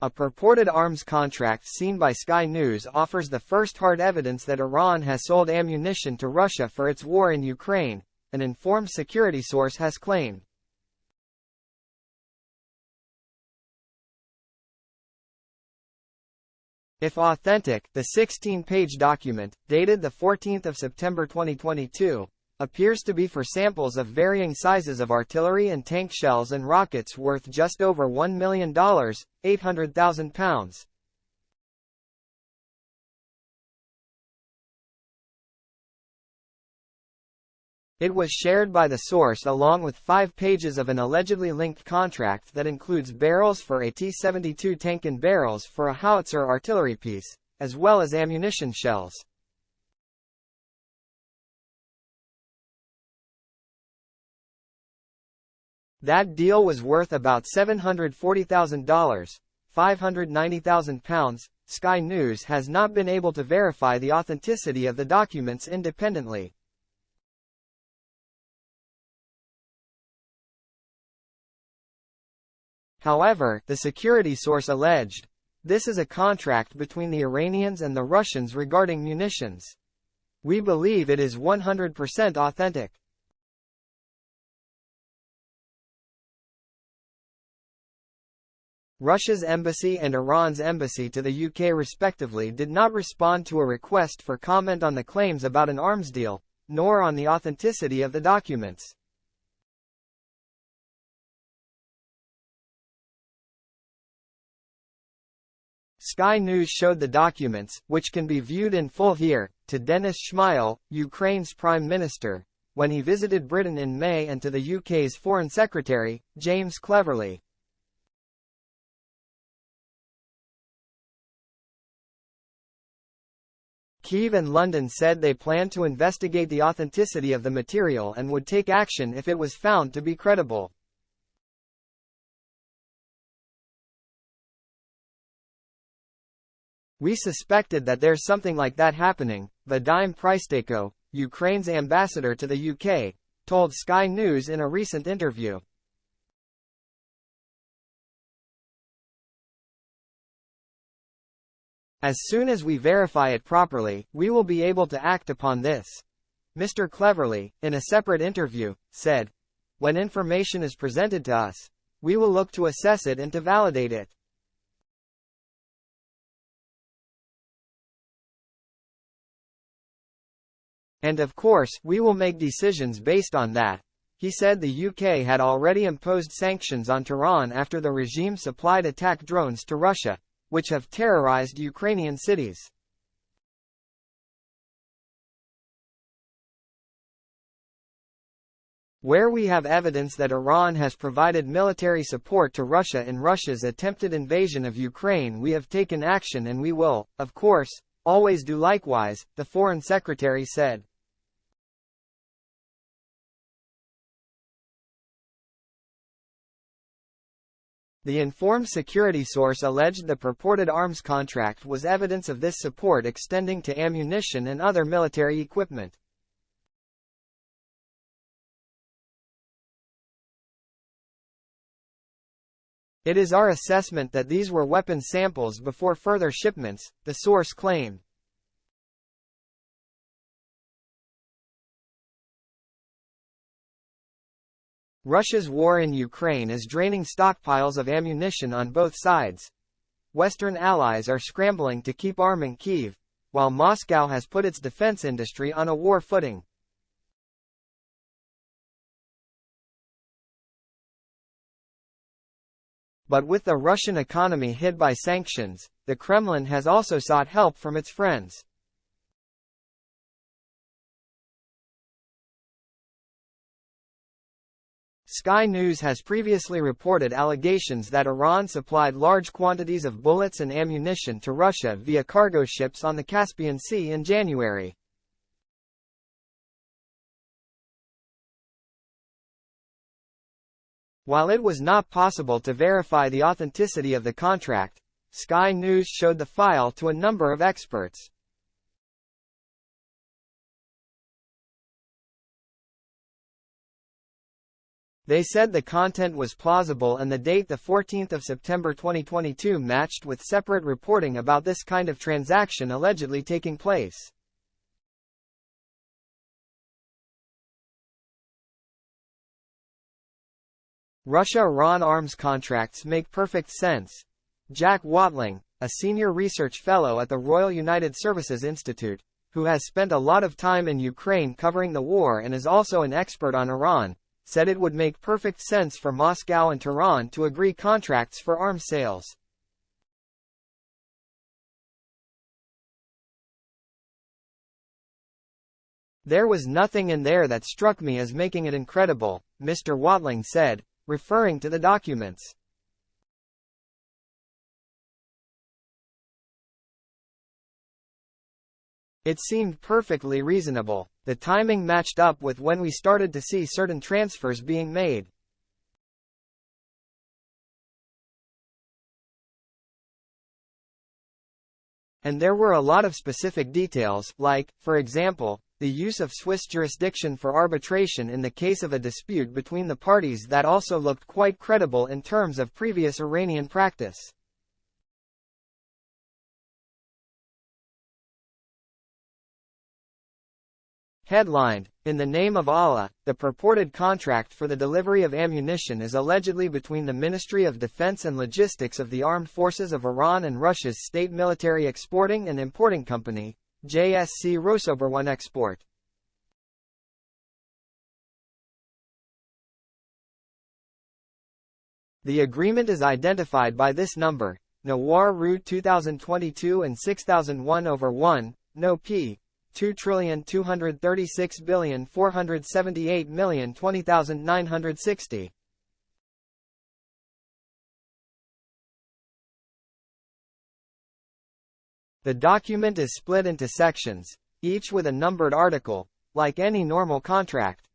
A purported arms contract seen by Sky News offers the first hard evidence that Iran has sold ammunition to Russia for its war in Ukraine, an informed security source has claimed. If authentic, the 16-page document, dated the 14th of September 2022, appears to be for samples of varying sizes of artillery and tank shells and rockets worth just over $1 million, £800,000. It was shared by the source along with 5 pages of an allegedly linked contract that includes barrels for a T-72 tank and barrels for a howitzer artillery piece, as well as ammunition shells. That deal was worth about $740,000, £590,000. Sky News has not been able to verify the authenticity of the documents independently. However, the security source alleged, "This is a contract between the Iranians and the Russians regarding munitions. We believe it is 100% authentic." Russia's embassy and Iran's embassy to the UK respectively did not respond to a request for comment on the claims about an arms deal, nor on the authenticity of the documents. Sky News showed the documents, which can be viewed in full here, to Denis Shmyhal, Ukraine's Prime Minister, when he visited Britain in May, and to the UK's Foreign Secretary, James Cleverly. Kyiv and London said they planned to investigate the authenticity of the material and would take action if it was found to be credible. "We suspected that there's something like that happening," Vadim Prystaiko, Ukraine's ambassador to the UK, told Sky News in a recent interview. "As soon as we verify it properly, we will be able to act upon this," Mr. Cleverly, in a separate interview, said. "When information is presented to us, we will look to assess it and to validate it." "And of course, we will make decisions based on that." He said the UK had already imposed sanctions on Tehran after the regime supplied attack drones to Russia, which have terrorized Ukrainian cities. "Where we have evidence that Iran has provided military support to Russia in Russia's attempted invasion of Ukraine, we have taken action and we will, of course, always do likewise," the Foreign Secretary said. The informed security source alleged the purported arms contract was evidence of this support extending to ammunition and other military equipment. "It is our assessment that these were weapon samples before further shipments," the source claimed. Russia's war in Ukraine is draining stockpiles of ammunition on both sides. Western allies are scrambling to keep arming Kyiv, while Moscow has put its defense industry on a war footing. But with the Russian economy hit by sanctions, the Kremlin has also sought help from its friends. Sky News has previously reported allegations that Iran supplied large quantities of bullets and ammunition to Russia via cargo ships on the Caspian Sea in January. While it was not possible to verify the authenticity of the contract, Sky News showed the file to a number of experts. They said the content was plausible and the date, the 14th of September 2022, matched with separate reporting about this kind of transaction allegedly taking place. Russia-Iran arms contracts make perfect sense. Jack Watling, a senior research fellow at the Royal United Services Institute, who has spent a lot of time in Ukraine covering the war and is also an expert on Iran, said it would make perfect sense for Moscow and Tehran to agree contracts for arms sales. There was nothing in there that struck me as making it incredible, Mr. Watling said, referring to the documents. It seemed perfectly reasonable. The timing matched up with when we started to see certain transfers being made. And there were a lot of specific details, like, for example, the use of Swiss jurisdiction for arbitration in the case of a dispute between the parties that also looked quite credible in terms of previous Iranian practice. Headlined, "In the Name of Allah," the purported contract for the delivery of ammunition is allegedly between the Ministry of Defense and Logistics of the Armed Forces of Iran and Russia's state military exporting and importing company, JSC Rosoboronexport. The agreement is identified by this number, Nawar Route 2022 and 6001/1, No p. 2,236,478,020,960. The document is split into sections, each with a numbered article, like any normal contract.